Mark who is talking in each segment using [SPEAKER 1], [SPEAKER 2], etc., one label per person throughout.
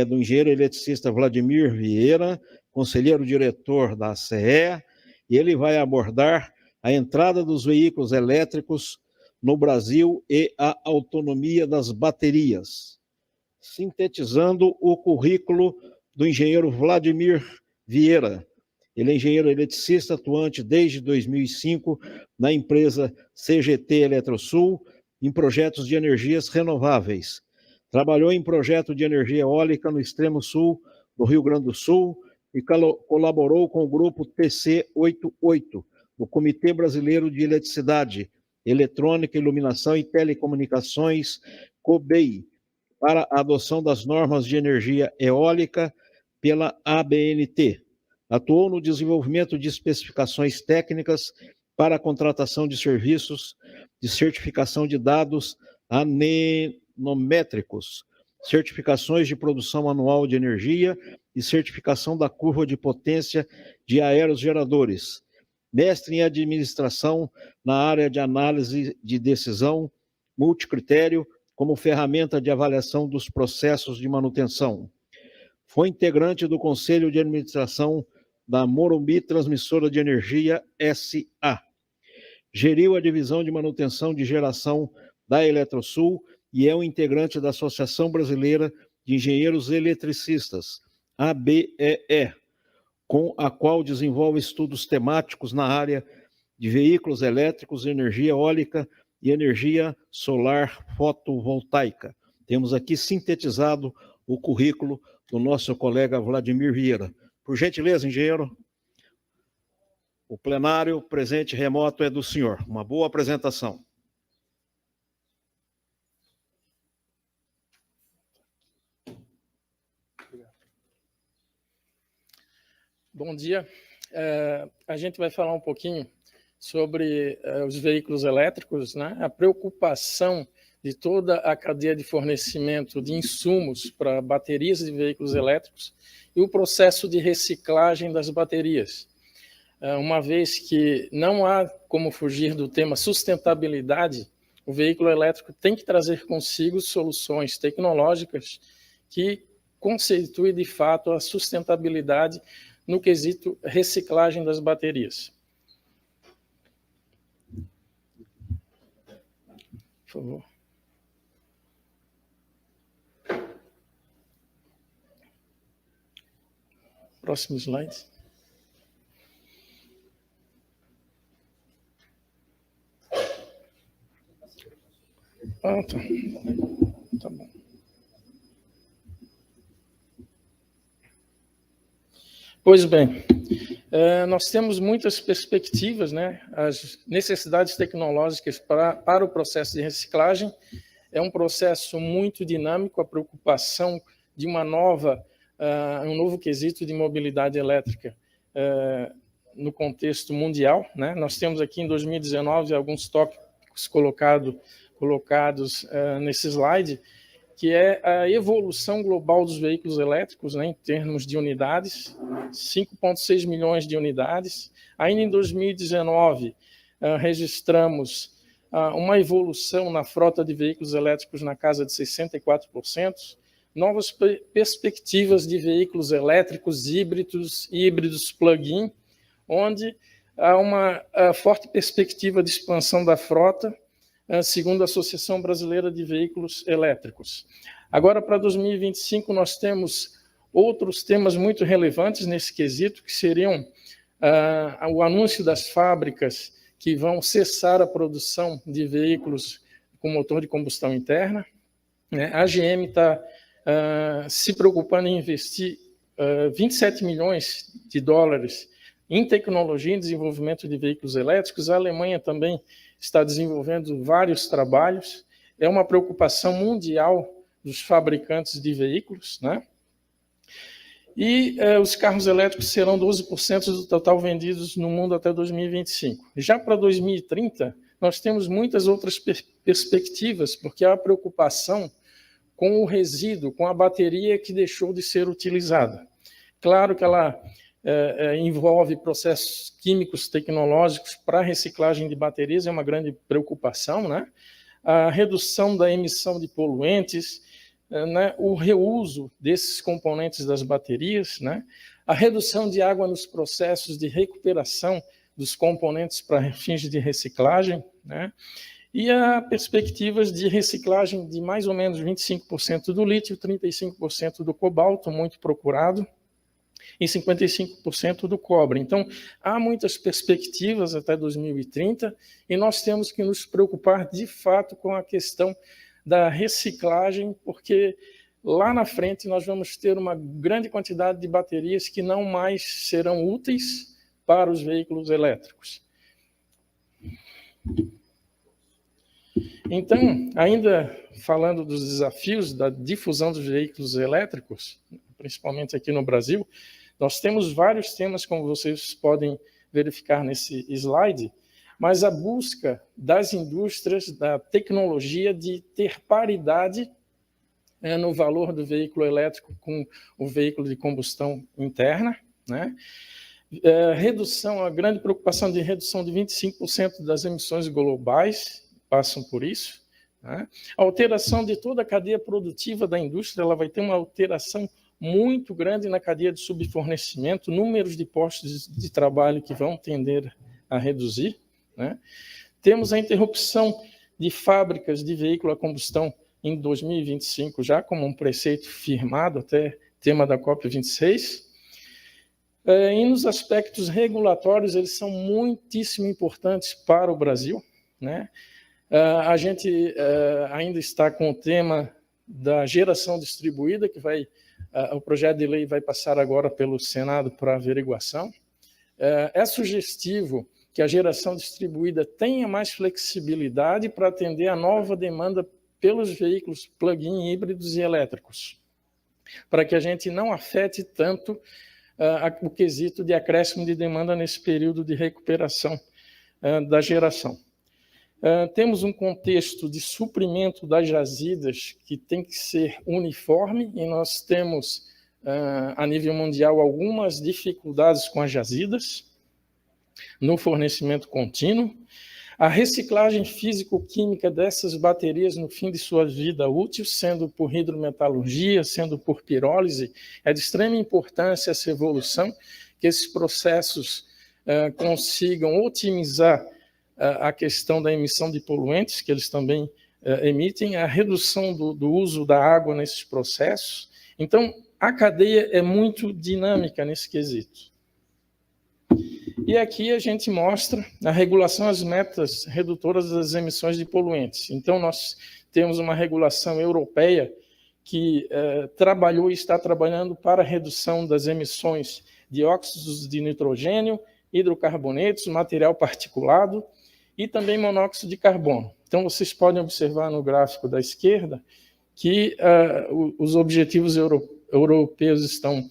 [SPEAKER 1] do engenheiro eletricista Vladimir Vieira, conselheiro diretor da CE, e ele vai abordar a entrada dos veículos elétricos no Brasil e a autonomia das baterias, sintetizando o currículo do engenheiro Vladimir Vieira. Ele é engenheiro eletricista atuante desde 2005 na empresa CGT Eletrosul, em projetos de energias renováveis. Trabalhou em projeto de energia eólica no extremo sul do Rio Grande do Sul e colaborou com o grupo TC88, do Comitê Brasileiro de Eletricidade, Eletrônica, Iluminação e Telecomunicações, COBEI, para a adoção das normas de energia eólica pela ABNT. Atuou no desenvolvimento de especificações técnicas para a contratação de serviços de certificação de dados anemométricos, certificações de produção anual de energia e certificação da curva de potência de aerogeradores. Mestre em administração na área de análise de decisão multicritério como ferramenta de avaliação dos processos de manutenção. Foi integrante do Conselho de Administração da Morumbi Transmissora de Energia S.A. Geriu a divisão de manutenção de geração da Eletrosul e é um integrante da Associação Brasileira de Engenheiros Eletricistas, ABEE, com a qual desenvolve estudos temáticos na área de veículos elétricos, energia eólica e energia solar fotovoltaica. Temos aqui sintetizado o currículo do nosso colega Vladimir Vieira. Por gentileza, engenheiro, o plenário presente remoto é do senhor. Uma boa apresentação.
[SPEAKER 2] Bom dia. A gente vai falar um pouquinho sobre os veículos elétricos, né? A preocupação de toda a cadeia de fornecimento de insumos para baterias de veículos elétricos e o processo de reciclagem das baterias. Uma vez que não há como fugir do tema sustentabilidade, o veículo elétrico tem que trazer consigo soluções tecnológicas que conceituem de fato a sustentabilidade no quesito reciclagem das baterias. Por favor. Próximo slide. Ah, tá. Tá bom. Pois bem, nós temos muitas perspectivas, né? As necessidades tecnológicas para o processo de reciclagem é um processo muito dinâmico, a preocupação de um novo quesito de mobilidade elétrica no contexto mundial, né? Nós temos aqui em 2019 alguns tópicos colocados nesse slide, que é a evolução global dos veículos elétricos, né, em termos de unidades, 5,6 milhões de unidades. Ainda em 2019, registramos uma evolução na frota de veículos elétricos na casa de 64%, novas perspectivas de veículos elétricos híbridos plug-in, onde há uma forte perspectiva de expansão da frota, segundo a Associação Brasileira de Veículos Elétricos. Agora, para 2025, nós temos outros temas muito relevantes nesse quesito, que seriam o anúncio das fábricas que vão cessar a produção de veículos com motor de combustão interna. A GM está se preocupando em investir 27 milhões de dólares em tecnologia e desenvolvimento de veículos elétricos. A Alemanha também está desenvolvendo vários trabalhos. É uma preocupação mundial dos fabricantes de veículos, né? E os carros elétricos serão 12% do total vendidos no mundo até 2025. Já para 2030, nós temos muitas outras perspectivas, porque há a preocupação com o resíduo, com a bateria que deixou de ser utilizada. Claro que ela envolve processos químicos tecnológicos para a reciclagem de baterias, é uma grande preocupação, né? A redução da emissão de poluentes, né, o reuso desses componentes das baterias, né, a redução de água nos processos de recuperação dos componentes para fins de reciclagem, né, e há perspectivas de reciclagem de mais ou menos 25% do lítio, 35% do cobalto, muito procurado, e 55% do cobre. Então, há muitas perspectivas até 2030, e nós temos que nos preocupar, de fato, com a questão da reciclagem, porque lá na frente nós vamos ter uma grande quantidade de baterias que não mais serão úteis para os veículos elétricos. Então, ainda falando dos desafios da difusão dos veículos elétricos, principalmente aqui no Brasil, nós temos vários temas, como vocês podem verificar nesse slide, mas a busca das indústrias, da tecnologia de ter paridade no valor do veículo elétrico com o veículo de combustão interna, né? A grande preocupação de redução de 25% das emissões globais passam por isso, né? A alteração de toda a cadeia produtiva da indústria, ela vai ter uma alteração muito grande na cadeia de subfornecimento, números de postos de trabalho que vão tender a reduzir, né? Temos a interrupção de fábricas de veículo a combustão em 2025, já como um preceito firmado, até tema da COP26. E nos aspectos regulatórios, eles são muitíssimo importantes para o Brasil, né? A gente ainda está com o tema da geração distribuída, que o projeto de lei vai passar agora pelo Senado para averiguação. É sugestivo que a geração distribuída tenha mais flexibilidade para atender a nova demanda pelos veículos plug-in híbridos e elétricos, para que a gente não afete tanto o quesito de acréscimo de demanda nesse período de recuperação da geração. Temos um contexto de suprimento das jazidas que tem que ser uniforme, e nós temos, a nível mundial, algumas dificuldades com as jazidas no fornecimento contínuo. A reciclagem físico-química dessas baterias no fim de sua vida útil, sendo por hidrometalurgia, sendo por pirólise, é de extrema importância essa evolução, que esses processos consigam otimizar a questão da emissão de poluentes, que eles também emitem, a redução do uso da água nesses processos. Então, a cadeia é muito dinâmica nesse quesito. E aqui a gente mostra a regulação às metas redutoras das emissões de poluentes. Então, nós temos uma regulação europeia que trabalhou e está trabalhando para a redução das emissões de óxidos de nitrogênio, hidrocarbonetos, material particulado e também monóxido de carbono. Então, vocês podem observar no gráfico da esquerda que os objetivos europeus estão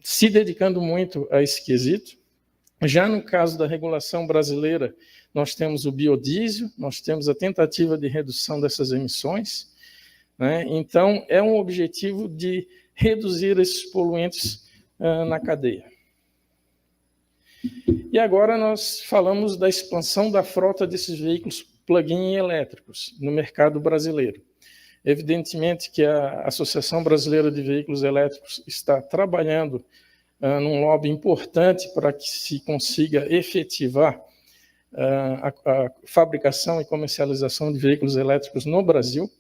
[SPEAKER 2] se dedicando muito a esse quesito. Já no caso da regulação brasileira, nós temos o biodiesel, nós temos a tentativa de redução dessas emissões, né? Então, é um objetivo de reduzir esses poluentes na cadeia. E agora nós falamos da expansão da frota desses veículos plug-in elétricos no mercado brasileiro. Evidentemente que a Associação Brasileira de Veículos Elétricos está trabalhando num lobby importante para que se consiga efetivar a fabricação e comercialização de veículos elétricos no Brasil.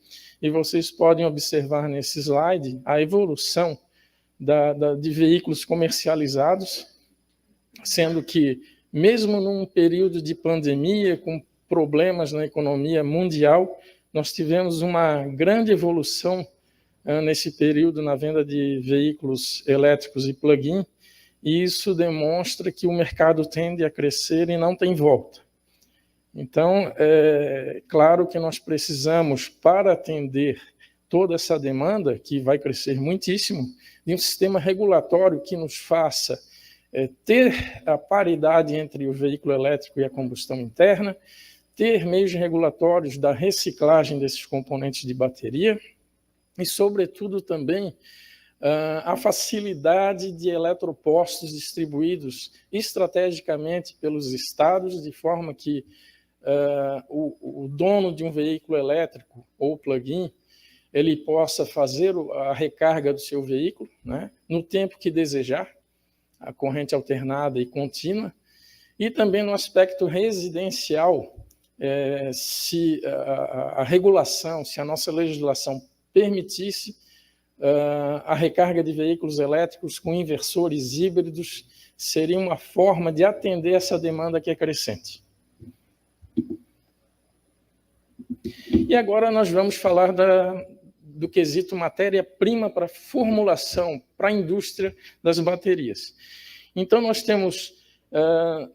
[SPEAKER 2] E vocês podem observar nesse slide a evolução de veículos comercializados, sendo que, mesmo num período de pandemia, com problemas na economia mundial, nós tivemos uma grande evolução nesse período na venda de veículos elétricos e plug-in, e isso demonstra que o mercado tende a crescer e não tem volta. Então, é claro que nós precisamos, para atender toda essa demanda, que vai crescer muitíssimo, de um sistema regulatório que nos faça ter a paridade entre o veículo elétrico e a combustão interna, ter meios regulatórios da reciclagem desses componentes de bateria e, sobretudo, também a facilidade de eletropostos distribuídos estrategicamente pelos estados, de forma que o dono de um veículo elétrico ou plug-in ele possa fazer a recarga do seu veículo, né, no tempo que desejar, a corrente alternada e contínua, e também no aspecto residencial, se a regulação, se a nossa legislação permitisse a recarga de veículos elétricos com inversores híbridos, seria uma forma de atender essa demanda que é crescente. E agora nós vamos falar do quesito matéria-prima para formulação, para a indústria das baterias. Então, nós temos,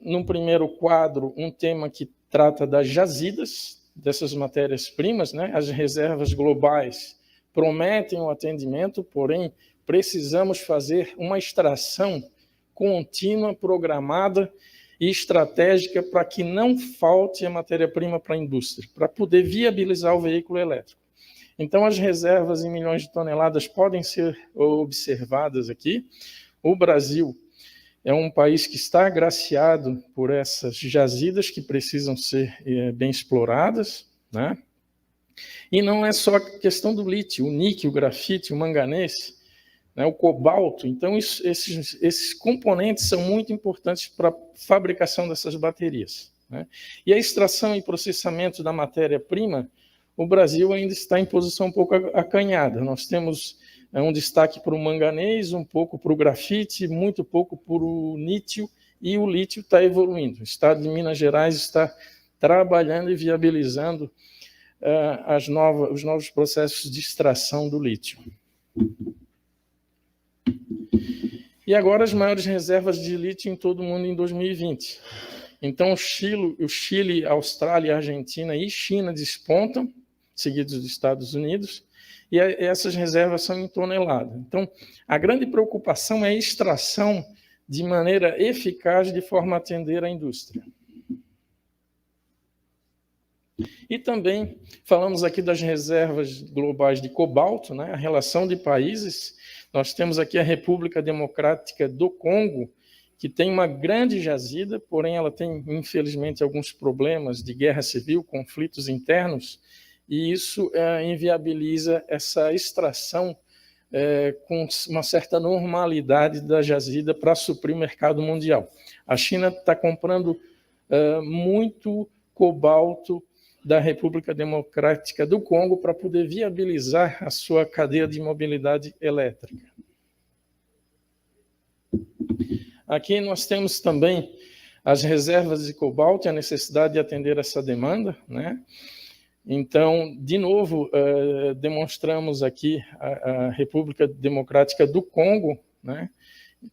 [SPEAKER 2] no primeiro quadro, um tema que trata das jazidas, dessas matérias-primas, né? As reservas globais prometem o atendimento, porém, precisamos fazer uma extração contínua, programada e estratégica para que não falte a matéria-prima para a indústria, para poder viabilizar o veículo elétrico. Então, as reservas em milhões de toneladas podem ser observadas aqui. O Brasil é um país que está agraciado por essas jazidas que precisam ser bem exploradas, né? E não é só a questão do lítio, o níquel, o grafite, o manganês, né, o cobalto. Então, esses componentes são muito importantes para a fabricação dessas baterias, né? E a extração e processamento da matéria-prima, o Brasil ainda está em posição um pouco acanhada. Nós temos um destaque para o manganês, um pouco para o grafite, muito pouco para o níquel, e o lítio está evoluindo. O Estado de Minas Gerais está trabalhando e viabilizando os novos processos de extração do lítio. E agora as maiores reservas de lítio em todo o mundo em 2020. Então, o Chile, a Austrália, a Argentina e China despontam, seguidos dos Estados Unidos, e essas reservas são em tonelada. Então, a grande preocupação é a extração de maneira eficaz, de forma a atender a indústria. E também falamos aqui das reservas globais de cobalto, né? A relação de países. Nós temos aqui a República Democrática do Congo, que tem uma grande jazida, porém ela tem, infelizmente, alguns problemas de guerra civil, conflitos internos, e isso inviabiliza essa extração com uma certa normalidade da jazida para suprir o mercado mundial. A China está comprando muito cobalto da República Democrática do Congo para poder viabilizar a sua cadeia de mobilidade elétrica. Aqui nós temos também as reservas de cobalto e a necessidade de atender essa demanda, né? Então, de novo, demonstramos aqui a República Democrática do Congo, né?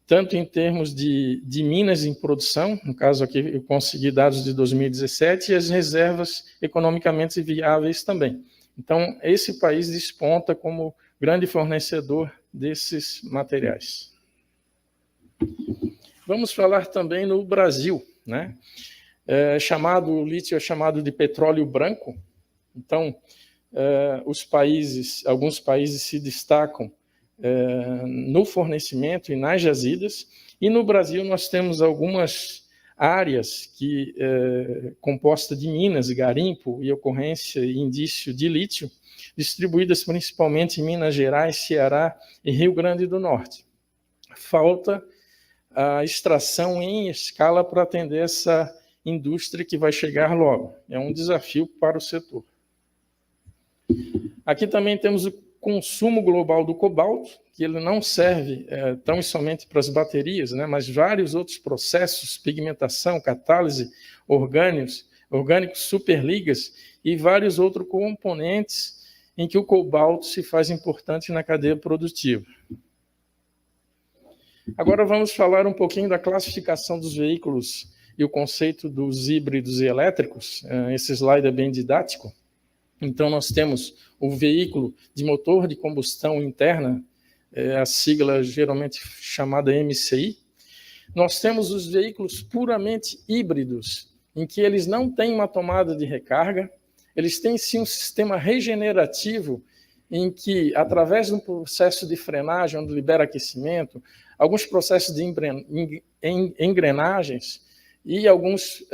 [SPEAKER 2] Tanto em termos de minas em produção, no caso aqui eu consegui dados de 2017, e as reservas economicamente viáveis também. Então, esse país desponta como grande fornecedor desses materiais. Vamos falar também no Brasil, né? O lítio é chamado de petróleo branco. Então, alguns países se destacam no fornecimento e nas jazidas, e no Brasil nós temos algumas áreas compostas de minas, garimpo e ocorrência e indício de lítio, distribuídas principalmente em Minas Gerais, Ceará e Rio Grande do Norte. Falta a extração em escala para atender essa indústria que vai chegar logo. É um desafio para o setor. Aqui também temos o consumo global do cobalto, que ele não serve tão somente para as baterias, né, mas vários outros processos, pigmentação, catálise, orgânicos, superligas e vários outros componentes em que o cobalto se faz importante na cadeia produtiva. Agora vamos falar um pouquinho da classificação dos veículos e o conceito dos híbridos e elétricos. Esse slide é bem didático. Então, nós temos o veículo de motor de combustão interna, a sigla geralmente chamada MCI. Nós temos os veículos puramente híbridos, em que eles não têm uma tomada de recarga, eles têm sim um sistema regenerativo, em que, através de um processo de frenagem, onde libera aquecimento, alguns processos de engrenagens, e alguns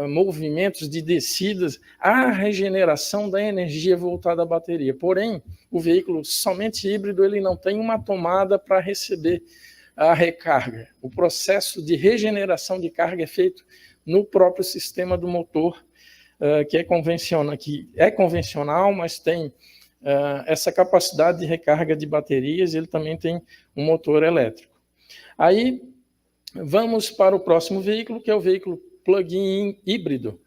[SPEAKER 2] movimentos de descidas à regeneração da energia voltada à bateria. Porém, o veículo somente híbrido ele não tem uma tomada para receber a recarga. O processo de regeneração de carga é feito no próprio sistema do motor, que é convencional, mas tem essa capacidade de recarga de baterias, ele também tem um motor elétrico. Aí, vamos para o próximo veículo, que é o veículo plug-in híbrido.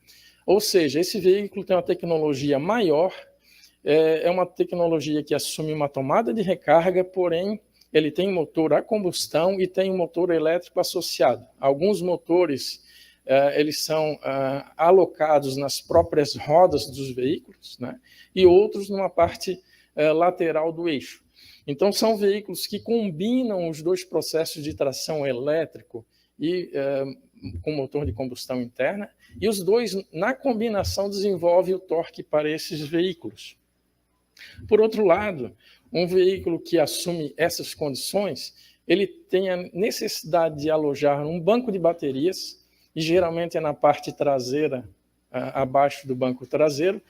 [SPEAKER 2] Ou seja, esse veículo tem uma tecnologia maior, é uma tecnologia que assume uma tomada de recarga, porém, ele tem motor a combustão e tem um motor elétrico associado. Alguns motores, eles são alocados nas próprias rodas dos veículos, né? E outros numa parte lateral do eixo. Então, são veículos que combinam os dois processos de tração elétrico e com motor de combustão interna, e os dois, na combinação, desenvolvem o torque para esses veículos. Por outro lado, um veículo que assume essas condições, ele tem a necessidade de alojar um banco de baterias, e geralmente é na parte traseira, abaixo do banco traseiro,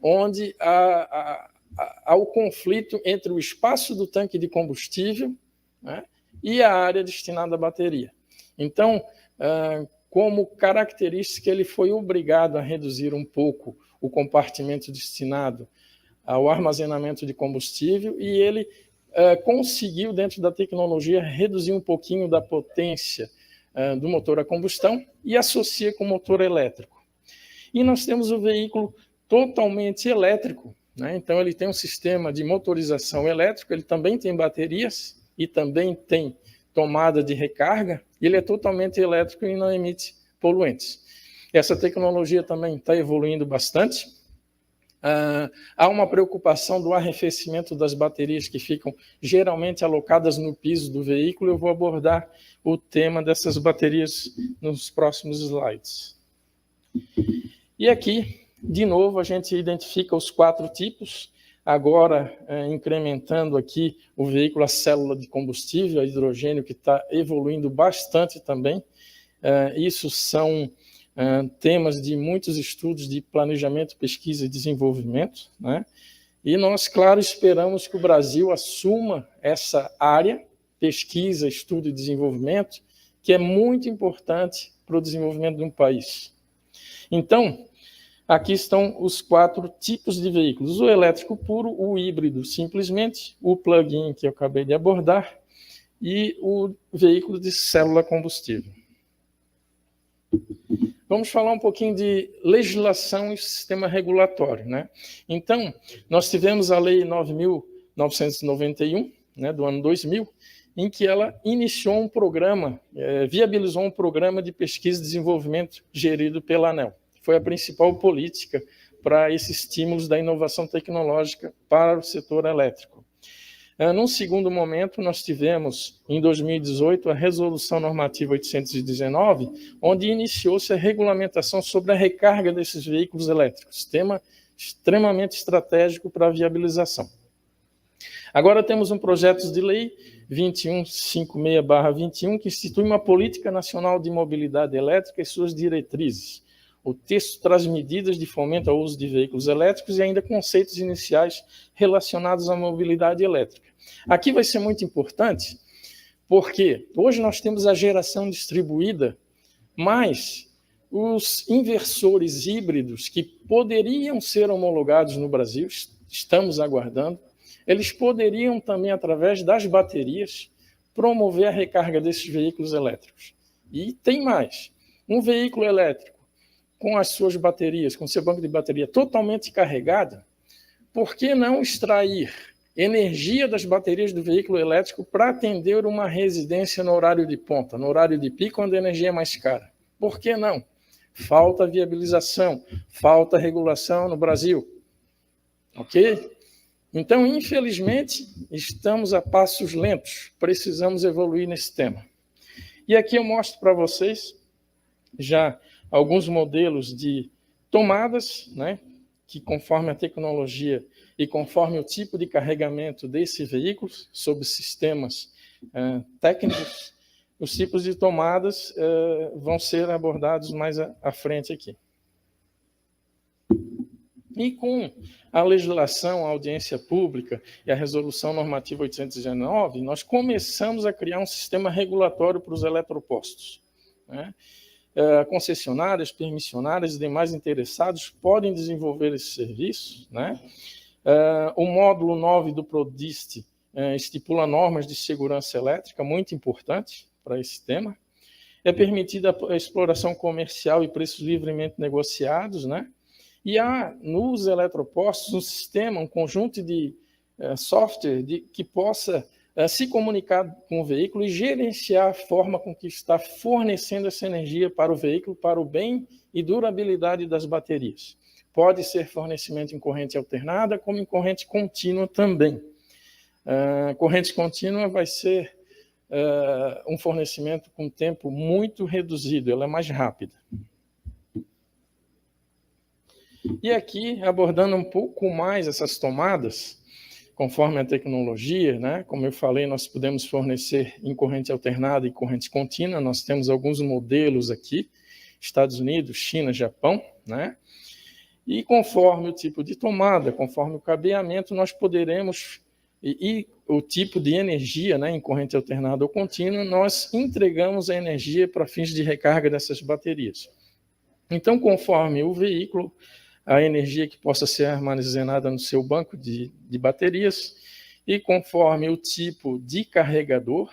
[SPEAKER 2] onde há o conflito entre o espaço do tanque de combustível, né, e a área destinada à bateria. Então, como característica, ele foi obrigado a reduzir um pouco o compartimento destinado ao armazenamento de combustível e ele conseguiu, dentro da tecnologia, reduzir um pouquinho da potência do motor a combustão e associa com o motor elétrico. E nós temos o veículo totalmente elétrico, né? Então, ele tem um sistema de motorização elétrico, ele também tem baterias e também tem tomada de recarga, e ele é totalmente elétrico e não emite poluentes. Essa tecnologia também está evoluindo bastante. Há uma preocupação do arrefecimento das baterias que ficam geralmente alocadas no piso do veículo. Eu vou abordar o tema dessas baterias nos próximos slides. E aqui, de novo, a gente identifica os 4 tipos, agora incrementando aqui o veículo a célula de combustível, a hidrogênio, que está evoluindo bastante também. Isso são temas de muitos estudos de planejamento, pesquisa e desenvolvimento, né? E nós, claro, esperamos que o Brasil assuma essa área, pesquisa, estudo e desenvolvimento, que é muito importante para o desenvolvimento de um país. Então, aqui estão os 4 tipos de veículos: o elétrico puro, o híbrido simplesmente, o plug-in que eu acabei de abordar e o veículo de célula combustível. Vamos falar um pouquinho de legislação e sistema regulatório, né? Então, nós tivemos a Lei 9.991, né, do ano 2000, em que ela iniciou um programa, viabilizou um programa de pesquisa e desenvolvimento gerido pela ANEEL. Foi a principal política para esses estímulos da inovação tecnológica para o setor elétrico. Num segundo momento, nós tivemos, em 2018, a Resolução Normativa 819, onde iniciou-se a regulamentação sobre a recarga desses veículos elétricos, tema extremamente estratégico para a viabilização. Agora temos um projeto de lei 2156/21, que institui uma política nacional de mobilidade elétrica e suas diretrizes. O texto traz medidas de fomento ao uso de veículos elétricos e ainda conceitos iniciais relacionados à mobilidade elétrica. Aqui vai ser muito importante, porque hoje nós temos a geração distribuída, mas os inversores híbridos que poderiam ser homologados no Brasil, estamos aguardando, eles poderiam também, através das baterias, promover a recarga desses veículos elétricos. E tem mais, um veículo elétrico com as suas baterias, com seu banco de bateria totalmente carregado, por que não extrair energia das baterias do veículo elétrico para atender uma residência no horário de ponta, no horário de pico, onde a energia é mais cara? Por que não? Falta viabilização, falta regulação no Brasil. Ok? Então, infelizmente, estamos a passos lentos, precisamos evoluir nesse tema. E aqui eu mostro para vocês já alguns modelos de tomadas, né, que conforme a tecnologia e conforme o tipo de carregamento desse veículo, sob sistemas técnicos, Os tipos de tomadas vão ser abordados mais à frente aqui. E com a legislação, a audiência pública e a resolução normativa 819, nós começamos a criar um sistema regulatório para os eletropostos, né? Concessionárias, permissionárias e demais interessados podem desenvolver esse serviço, né? O módulo 9 do PRODIST estipula normas de segurança elétrica, muito importante para esse tema. É permitida a exploração comercial e preços livremente negociados, né? E há nos eletropostos um sistema, um conjunto de software que possa se comunicar com o veículo e gerenciar a forma com que está fornecendo essa energia para o veículo, para o bem e durabilidade das baterias. Pode ser fornecimento em corrente alternada, como em corrente contínua também. Corrente contínua vai ser um fornecimento com tempo muito reduzido, ela é mais rápida. E aqui, abordando um pouco mais essas tomadas, conforme a tecnologia, né? Como eu falei, nós podemos fornecer em corrente alternada e corrente contínua, nós temos alguns modelos aqui, Estados Unidos, China, Japão, né? E conforme o tipo de tomada, conforme o cabeamento, nós poderemos, e o tipo de energia, né, em corrente alternada ou contínua, nós entregamos a energia para fins de recarga dessas baterias. Então, conforme o veículo, a energia que possa ser armazenada no seu banco de baterias, e conforme o tipo de carregador,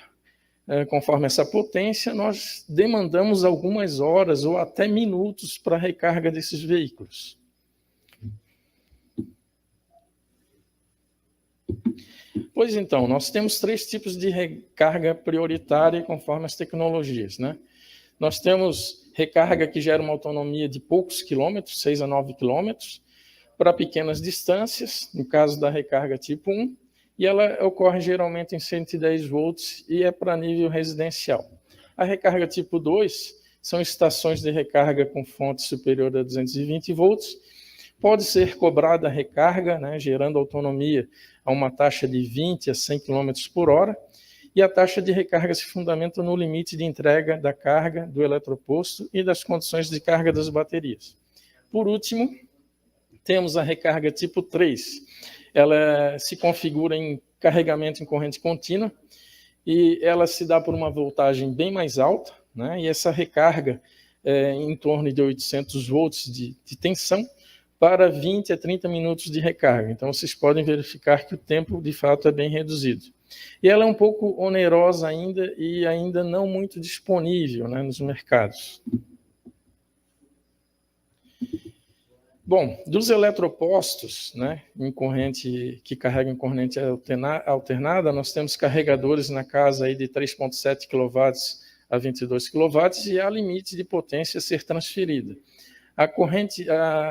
[SPEAKER 2] conforme essa potência, nós demandamos algumas horas ou até minutos para a recarga desses veículos. Pois então, nós temos 3 tipos de recarga prioritária conforme as tecnologias, né? Nós temos recarga que gera uma autonomia de poucos quilômetros, 6 a 9 quilômetros, para pequenas distâncias, no caso da recarga tipo 1, e ela ocorre geralmente em 110 volts e é para nível residencial. A recarga tipo 2 são estações de recarga com fonte superior a 220 volts, pode ser cobrada a recarga, né, gerando autonomia a uma taxa de 20 a 100 km por hora, e a taxa de recarga se fundamenta no limite de entrega da carga do eletroposto e das condições de carga das baterias. Por último, temos a recarga tipo 3. Ela se configura em carregamento em corrente contínua e ela se dá por uma voltagem bem mais alta, né? E essa recarga é em torno de 800 volts de tensão para 20 a 30 minutos de recarga. Então, vocês podem verificar que o tempo, de fato, é bem reduzido. E ela é um pouco onerosa ainda e ainda não muito disponível, né, nos mercados. Bom, dos eletropostos, né, que carregam em corrente alternada, nós temos carregadores na casa aí de 3,7 kW a 22 kW e há limite de potência a ser transferida.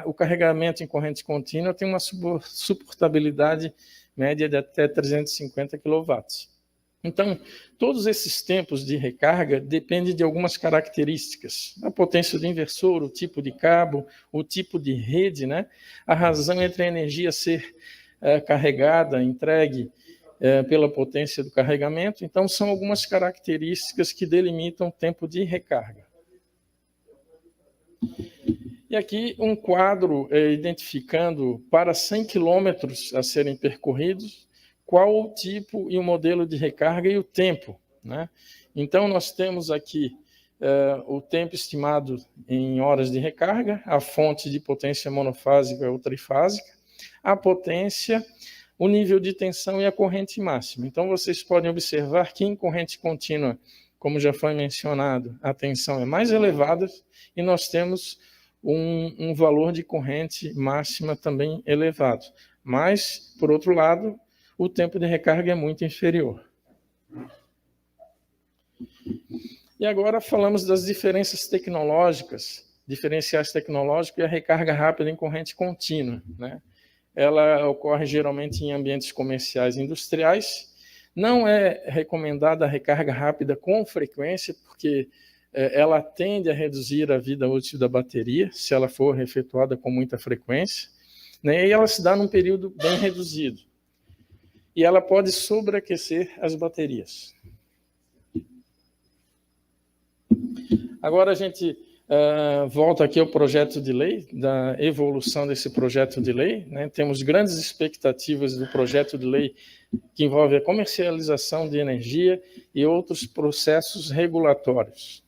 [SPEAKER 2] O carregamento em corrente contínua tem uma suportabilidade média de até 350 kW. Então, todos esses tempos de recarga dependem de algumas características. A potência do inversor, o tipo de cabo, o tipo de rede, né? A razão entre a energia ser carregada, entregue pela potência do carregamento. Então, são algumas características que delimitam o tempo de recarga. E aqui um quadro identificando para 100 quilômetros a serem percorridos, qual o tipo e o modelo de recarga e o tempo, né? Então, nós temos aqui o tempo estimado em horas de recarga, a fonte de potência monofásica ou trifásica, a potência, o nível de tensão e a corrente máxima. Então, vocês podem observar que em corrente contínua, como já foi mencionado, a tensão é mais elevada e nós temos um valor de corrente máxima também elevado. Mas, por outro lado, o tempo de recarga é muito inferior. E agora falamos das diferenciais tecnológicas e a recarga rápida em corrente contínua, né? Ela ocorre geralmente em ambientes comerciais e industriais. Não é recomendada a recarga rápida com frequência, porque ela tende a reduzir a vida útil da bateria, se ela for efetuada com muita frequência, né? E ela se dá num período bem reduzido. E ela pode sobreaquecer as baterias. Agora a gente volta aqui ao projeto de lei, da evolução desse projeto de lei, né? Temos grandes expectativas do projeto de lei que envolve a comercialização de energia e outros processos regulatórios.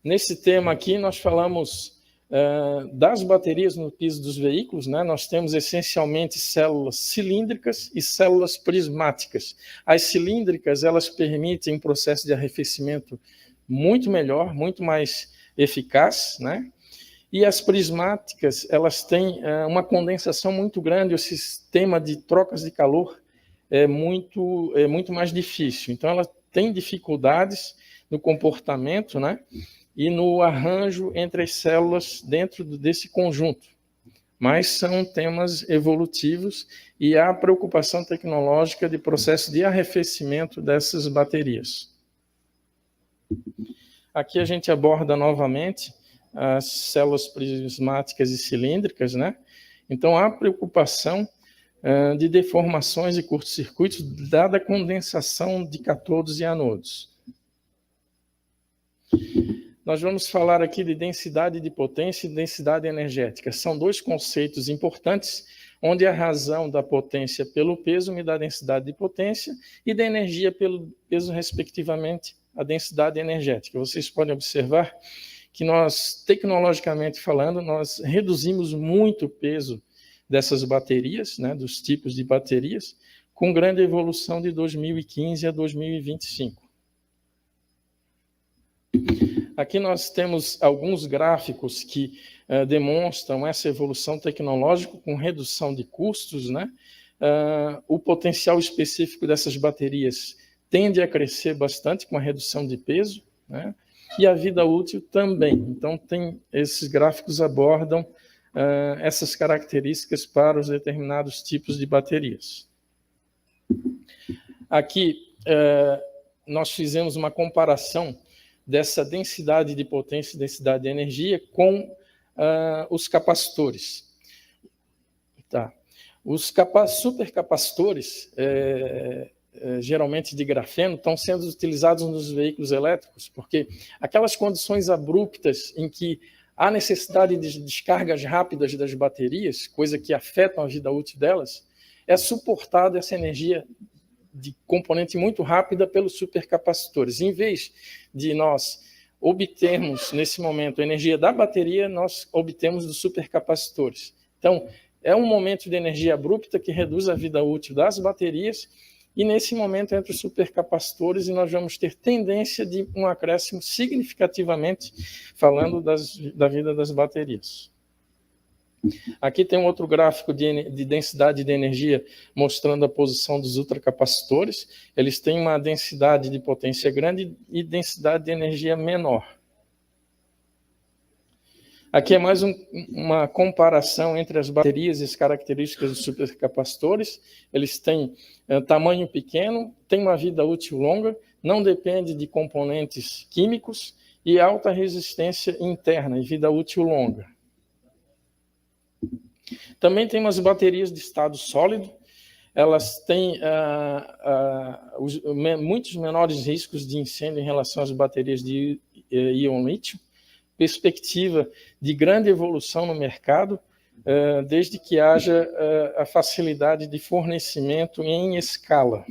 [SPEAKER 2] Nesse tema aqui, nós falamos das baterias no piso dos veículos, né? Nós temos essencialmente células cilíndricas e células prismáticas. As cilíndricas, elas permitem um processo de arrefecimento muito melhor, muito mais eficaz, né? E as prismáticas, elas têm uma condensação muito grande, o sistema de trocas de calor é muito mais difícil. Então, ela tem dificuldades no comportamento, né? E no arranjo entre as células dentro desse conjunto. Mas são temas evolutivos e há preocupação tecnológica de processo de arrefecimento dessas baterias. Aqui a gente aborda novamente as células prismáticas e cilíndricas, né? Então, há preocupação de deformações e curtos-circuitos dada a condensação de cátodos e anodos. Nós vamos falar aqui de densidade de potência e densidade energética. São dois conceitos importantes, onde a razão da potência pelo peso me dá a densidade de potência e da energia pelo peso, respectivamente, a densidade energética. Vocês podem observar que nós, tecnologicamente falando, nós reduzimos muito o peso dessas baterias, né, dos tipos de baterias, com grande evolução de 2015 a 2025. Aqui nós temos alguns gráficos que demonstram essa evolução tecnológica com redução de custos, né? O potencial específico dessas baterias tende a crescer bastante com a redução de peso, né? E a vida útil também. Então, esses gráficos abordam essas características para os determinados tipos de baterias. Aqui, nós fizemos uma comparação dessa densidade de potência e densidade de energia com os capacitores. Tá. Os supercapacitores, geralmente de grafeno, estão sendo utilizados nos veículos elétricos, porque aquelas condições abruptas em que há necessidade de descargas rápidas das baterias, coisa que afetam a vida útil delas, é suportada essa energia de componente muito rápida pelos supercapacitores. Em vez de nós obtermos, nesse momento, a energia da bateria, nós obtemos dos supercapacitores. Então, é um momento de energia abrupta que reduz a vida útil das baterias, e nesse momento entra os supercapacitores e nós vamos ter tendência de um acréscimo significativamente, falando da vida das baterias. Aqui tem um outro gráfico de densidade de energia mostrando a posição dos ultracapacitores. Eles têm uma densidade de potência grande e densidade de energia menor. Aqui é mais uma comparação entre as baterias e as características dos supercapacitores. Eles têm tamanho pequeno, têm uma vida útil longa, não depende de componentes químicos e alta resistência interna e vida útil longa. Também tem umas baterias de estado sólido, elas têm muitos menores riscos de incêndio em relação às baterias de íon lítio, perspectiva de grande evolução no mercado, desde que haja a facilidade de fornecimento em escala.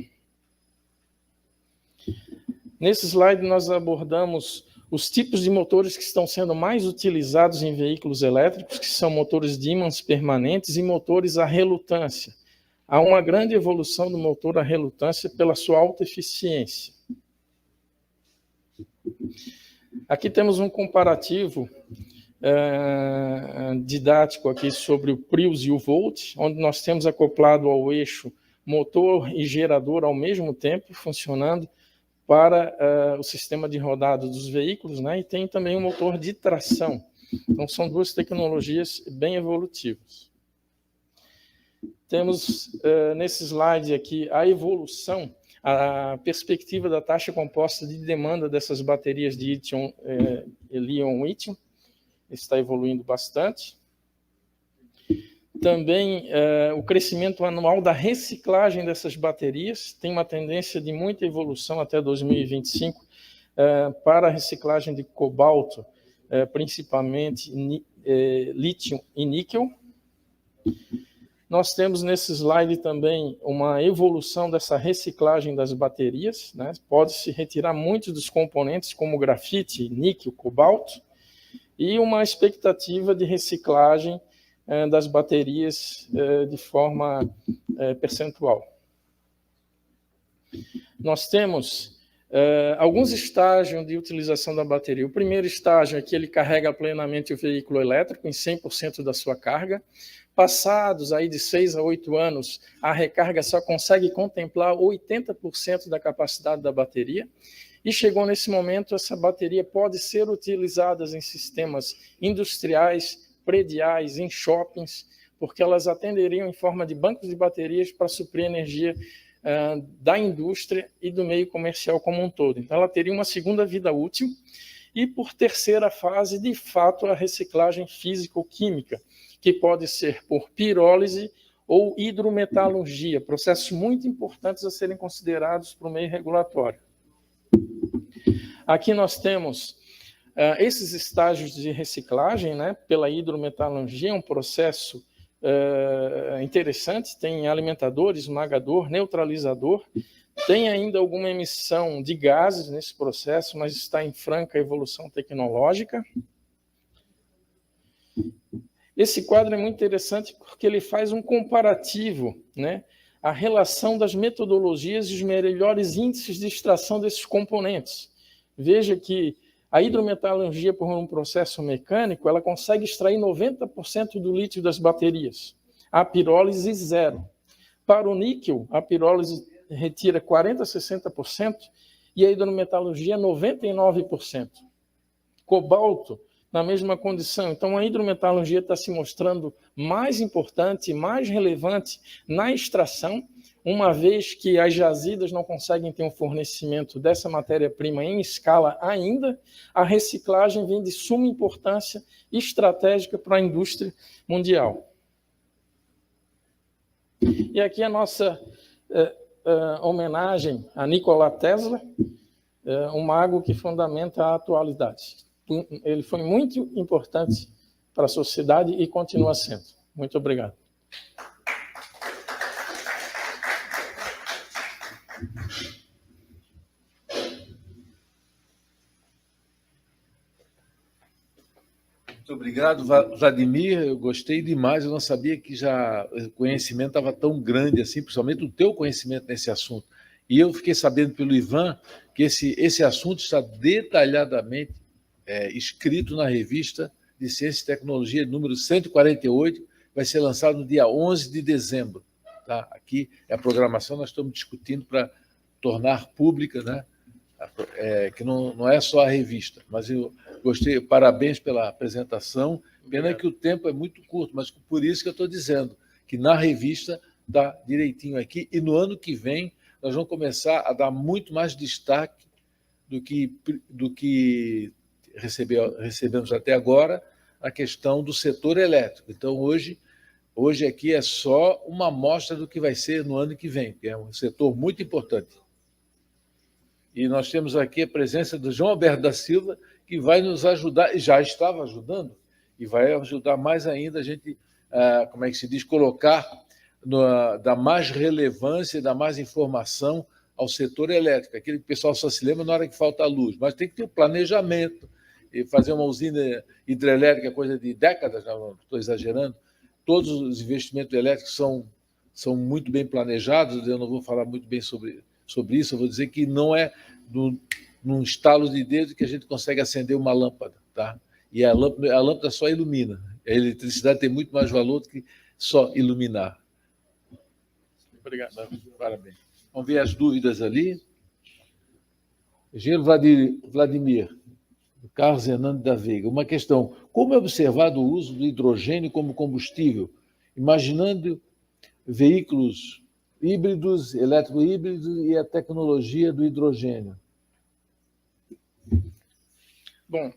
[SPEAKER 2] Nesse slide nós abordamos os tipos de motores que estão sendo mais utilizados em veículos elétricos, que são motores de ímãs permanentes e motores a relutância. Há uma grande evolução do motor a relutância pela sua alta eficiência. Aqui temos um comparativo didático aqui sobre o Prius e o Volt, onde nós temos acoplado ao eixo motor e gerador ao mesmo tempo, funcionando para o sistema de rodado dos veículos, né? E tem também um motor de tração. Então, são duas tecnologias bem evolutivas. Temos, nesse slide aqui, a evolução, a perspectiva da taxa composta de demanda dessas baterias de líon-lítio. Está evoluindo bastante. Também o crescimento anual da reciclagem dessas baterias tem uma tendência de muita evolução até 2025 para a reciclagem de cobalto, principalmente lítio e níquel. Nós temos nesse slide também uma evolução dessa reciclagem das baterias, né? Pode-se retirar muitos dos componentes, como grafite, níquel, cobalto, e uma expectativa de reciclagem das baterias de forma percentual. Nós temos alguns estágios de utilização da bateria. O primeiro estágio é que ele carrega plenamente o veículo elétrico em 100% da sua carga. Passados aí de 6 a 8 anos, a recarga só consegue contemplar 80% da capacidade da bateria. E chegou nesse momento, essa bateria pode ser utilizada em sistemas industriais, prediais, em shoppings, porque elas atenderiam em forma de bancos de baterias para suprir energia da indústria e do meio comercial como um todo. Então, ela teria uma segunda vida útil. E, por terceira fase, de fato, a reciclagem físico-química, que pode ser por pirólise ou hidrometalurgia, processos muito importantes a serem considerados para o meio regulatório. Aqui nós temos esses estágios de reciclagem, né, pela hidrometalurgia, um processo interessante, tem alimentador, esmagador, neutralizador, tem ainda alguma emissão de gases nesse processo, mas está em franca evolução tecnológica. Esse quadro é muito interessante porque ele faz um comparativo, né, a relação das metodologias e os melhores índices de extração desses componentes. Veja que a hidrometalurgia, por um processo mecânico, ela consegue extrair 90% do lítio das baterias. A pirólise, 0%. Para o níquel, a pirólise retira 40% a 60% e a hidrometalurgia, 99%. Cobalto, na mesma condição. Então, a hidrometalurgia está se mostrando mais importante, mais relevante na extração, uma vez que as jazidas não conseguem ter um fornecimento dessa matéria-prima em escala ainda, a reciclagem vem de suma importância estratégica para a indústria mundial. E aqui a nossa homenagem a Nikola Tesla, um mago que fundamenta a atualidade. Ele foi muito importante para a sociedade e continua sendo. Muito obrigado.
[SPEAKER 3] Muito obrigado, Vladimir. Eu gostei demais. Eu não sabia que já o conhecimento estava tão grande assim, principalmente o teu conhecimento nesse assunto. E eu fiquei sabendo pelo Ivan que esse assunto está detalhadamente escrito na revista de Ciência e Tecnologia, número 148, vai ser lançado no dia 11 de dezembro. Tá? Aqui é a programação, nós estamos discutindo para tornar pública, né? Que não é só a revista, mas eu gostei, parabéns pela apresentação. Pena que o tempo é muito curto, mas por isso que eu estou dizendo que na revista dá direitinho aqui, e no ano que vem nós vamos começar a dar muito mais destaque do que recebemos até agora, a questão do setor elétrico. Então, hoje aqui é só uma amostra do que vai ser no ano que vem, que é um setor muito importante. E nós temos aqui a presença do João Alberto da Silva, que vai nos ajudar, e já estava ajudando, e vai ajudar mais ainda a gente, como é que se diz, colocar, dar mais relevância, dar mais informação ao setor elétrico. Aquele que o pessoal só se lembra na hora que falta a luz, mas tem que ter um planejamento, e fazer uma usina hidrelétrica, coisa de décadas, não estou exagerando. Todos os investimentos elétricos são muito bem planejados, eu não vou falar muito bem sobre isso, eu vou dizer que não é num estalo de dedo que a gente consegue acender uma lâmpada, tá? E a lâmpada só ilumina. A eletricidade tem muito mais valor do que só iluminar.
[SPEAKER 2] Obrigado.
[SPEAKER 3] Parabéns. Vamos ver as dúvidas ali. Engenheiro Vladimir, Carlos Hernando da Veiga, uma questão: como é observado o uso do hidrogênio como combustível, imaginando veículos híbridos, eletrohíbridos e a tecnologia do hidrogênio?
[SPEAKER 2] Bom,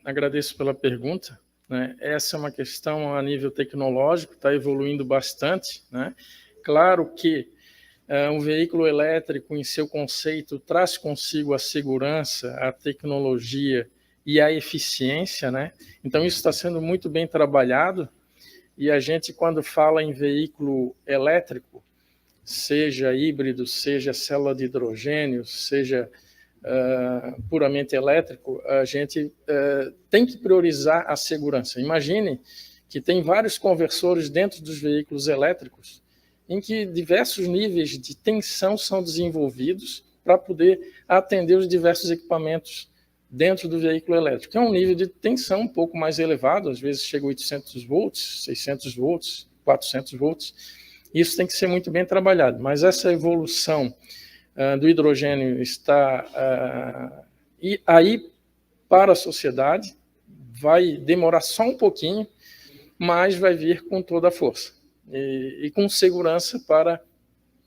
[SPEAKER 2] agradeço pela pergunta, né? Essa é uma questão a nível tecnológico, está evoluindo bastante, né? Claro que Um veículo elétrico, em seu conceito, traz consigo a segurança, a tecnologia e a eficiência, né? Então, isso está sendo muito bem trabalhado, e a gente, quando fala em veículo elétrico, seja híbrido, seja célula de hidrogênio, seja puramente elétrico, a gente tem que priorizar a segurança. Imagine que tem vários conversores dentro dos veículos elétricos, em que diversos níveis de tensão são desenvolvidos para poder atender os diversos equipamentos dentro do veículo elétrico. É um nível de tensão um pouco mais elevado, às vezes chega a 800 volts, 600 volts, 400 volts. Isso tem que ser muito bem trabalhado, mas essa evolução do hidrogênio está aí para a sociedade, vai demorar só um pouquinho, mas vai vir com toda a força. E com segurança para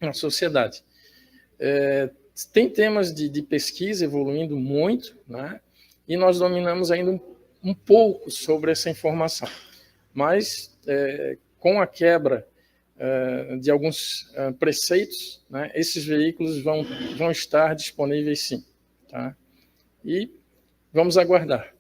[SPEAKER 2] a sociedade. Tem temas de pesquisa evoluindo muito, né? E nós dominamos ainda um pouco sobre essa informação. Mas, com a quebra de alguns preceitos, né, esses veículos vão estar disponíveis sim. Tá? E vamos aguardar.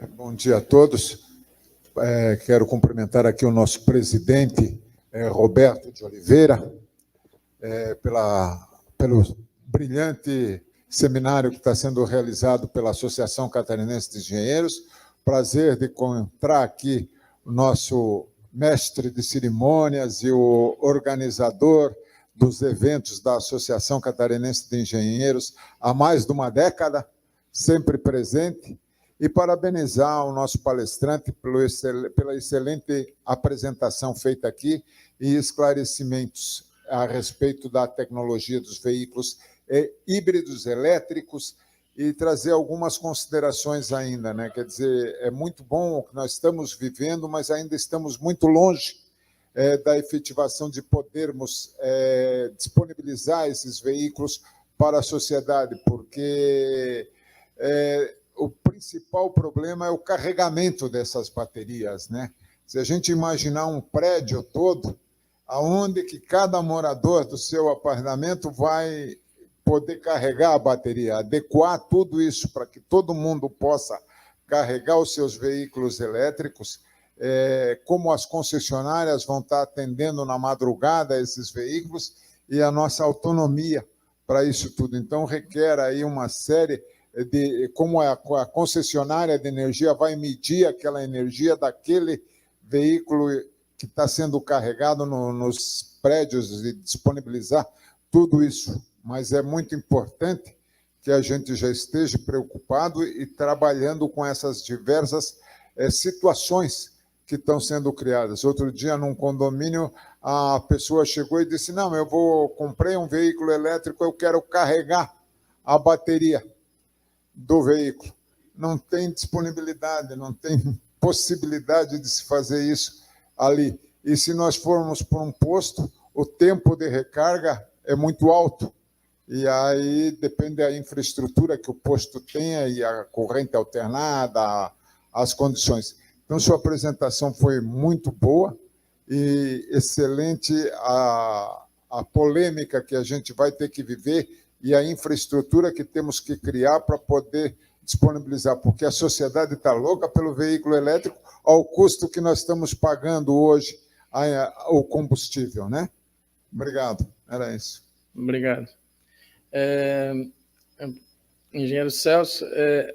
[SPEAKER 4] Bom dia a todos. Quero cumprimentar aqui o nosso presidente, Roberto de Oliveira, pelo brilhante seminário que está sendo realizado pela Associação Catarinense de Engenheiros. Prazer de encontrar aqui o nosso mestre de cerimônias e o organizador dos eventos da Associação Catarinense de Engenheiros há mais de uma década, sempre presente, e parabenizar o nosso palestrante pela excelente apresentação feita aqui e esclarecimentos a respeito da tecnologia dos veículos híbridos elétricos e trazer algumas considerações ainda, né? Quer dizer, é muito bom o que nós estamos vivendo, mas ainda estamos muito longe da efetivação de podermos disponibilizar esses veículos para a sociedade, porque o principal problema é o carregamento dessas baterias, né? Se a gente imaginar um prédio todo, aonde que cada morador do seu apartamento vai poder carregar a bateria, adequar tudo isso para que todo mundo possa carregar os seus veículos elétricos, como as concessionárias vão estar atendendo na madrugada esses veículos e a nossa autonomia para isso tudo. Então, requer aí uma série de como a concessionária de energia vai medir aquela energia daquele veículo que está sendo carregado nos prédios e disponibilizar tudo isso. Mas é muito importante que a gente já esteja preocupado e trabalhando com essas diversas situações que estão sendo criadas. Outro dia, num condomínio, a pessoa chegou e disse: não, comprei um veículo elétrico, eu quero carregar a bateria do veículo. Não tem disponibilidade, não tem possibilidade de se fazer isso ali. E se nós formos por um posto, o tempo de recarga é muito alto. E aí depende da infraestrutura que o posto tenha e a corrente alternada, as condições. Então, sua apresentação foi muito boa e excelente a polêmica que a gente vai ter que viver e a infraestrutura que temos que criar para poder disponibilizar, porque a sociedade está louca pelo veículo elétrico ao custo que nós estamos pagando hoje o combustível, né? Obrigado, era isso.
[SPEAKER 2] Obrigado. Engenheiro Celso,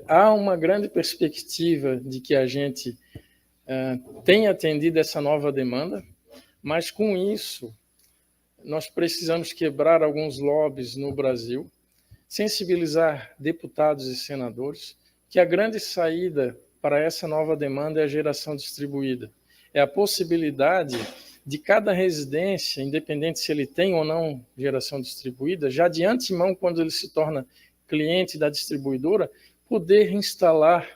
[SPEAKER 2] há uma grande perspectiva de que a gente tenha atendido essa nova demanda, mas com isso nós precisamos quebrar alguns lobbies no Brasil, sensibilizar deputados e senadores que a grande saída para essa nova demanda é a geração distribuída. É a possibilidade de cada residência, independente se ele tem ou não geração distribuída, já de antemão, quando ele se torna cliente da distribuidora, poder instalar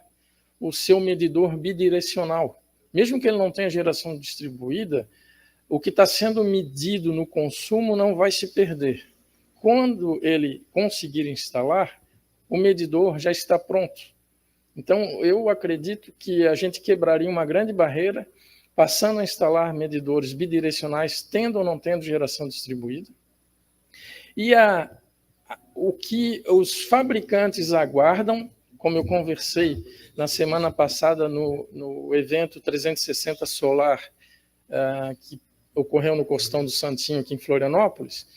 [SPEAKER 2] o seu medidor bidirecional. mesmo que ele não tenha geração distribuída, o que está sendo medido no consumo não vai se perder. Quando ele conseguir instalar, o medidor já está pronto. Então, eu acredito que a gente quebraria uma grande barreira, passando a instalar medidores bidirecionais, tendo ou não tendo geração distribuída. E o que os fabricantes aguardam, como eu conversei na semana passada no evento 360 Solar, que ocorreu no Costão do Santinho, aqui em Florianópolis,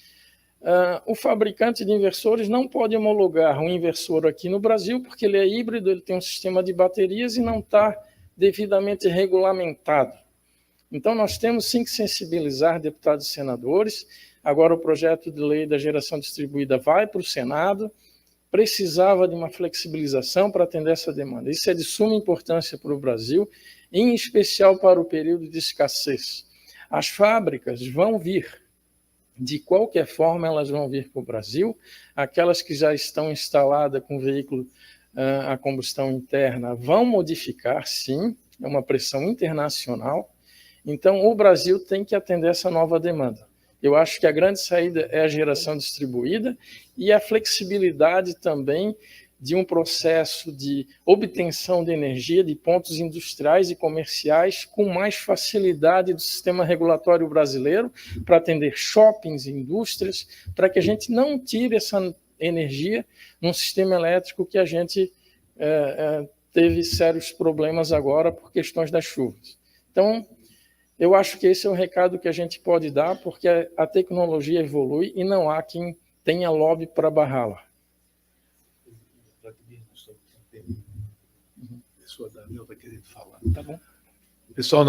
[SPEAKER 2] o fabricante de inversores não pode homologar um inversor aqui no Brasil, porque ele é híbrido, ele tem um sistema de baterias e não está devidamente regulamentado. Então, nós temos sim que sensibilizar deputados e senadores. Agora, o projeto de lei da geração distribuída vai para o Senado, precisava de uma flexibilização para atender essa demanda. Isso é de suma importância para o Brasil, em especial para o período de escassez. As fábricas vão vir, de qualquer forma elas vão vir para o Brasil, aquelas que já estão instaladas com veículo a combustão interna vão modificar, sim, é uma pressão internacional. Então, o Brasil tem que atender essa nova demanda. Eu acho que a grande saída é a geração distribuída e a flexibilidade também de um processo de obtenção de energia de pontos industriais e comerciais com mais facilidade do sistema regulatório brasileiro para atender shoppings, indústrias, para que a gente não tire essa energia num sistema elétrico que a gente teve sérios problemas agora por questões das chuvas. Então, eu acho que esse é o recado que a gente pode dar, porque a tecnologia evolui e não há quem tenha lobby para barrá-la.
[SPEAKER 3] Pessoa da Mel está querendo falar.
[SPEAKER 2] Tá bom.
[SPEAKER 3] Pessoal,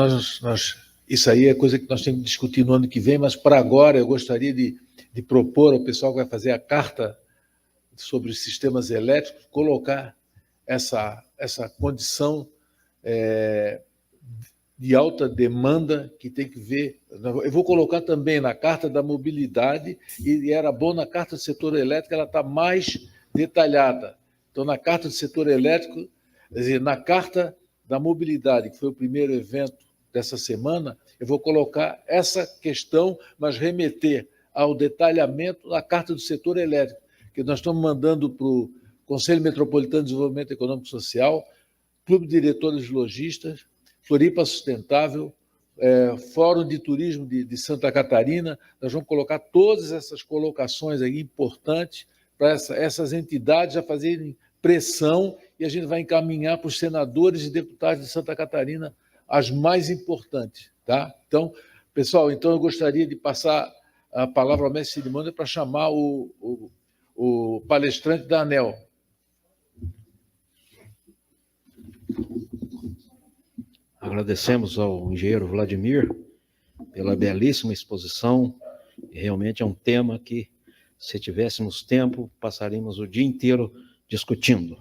[SPEAKER 3] isso aí é coisa que nós temos que discutir no ano que vem, mas para agora eu gostaria de propor ao pessoal que vai fazer a carta sobre os sistemas elétricos, colocar essa condição de alta demanda que tem que ver. Eu vou colocar também na Carta da Mobilidade, e era bom na Carta do Setor Elétrico, ela está mais detalhada. Então, na Carta do Setor Elétrico, quer dizer, na Carta da Mobilidade, que foi o primeiro evento dessa semana, eu vou colocar essa questão, mas remeter ao detalhamento da Carta do Setor Elétrico, que nós estamos mandando para o Conselho Metropolitano de Desenvolvimento Econômico e Social, Clube de Diretores Lojistas, Floripa Sustentável, Fórum de Turismo de Santa Catarina. Nós vamos colocar todas essas colocações aí importantes para essas entidades já fazerem pressão, e a gente vai encaminhar para os senadores e deputados de Santa Catarina as mais importantes. Tá? Então, pessoal, eu gostaria de passar a palavra ao mestre de cerimônia para chamar o palestrante da ANEEL.
[SPEAKER 1] Agradecemos ao engenheiro Vladimir pela belíssima exposição. Realmente é um tema que, se tivéssemos tempo, passaríamos o dia inteiro discutindo.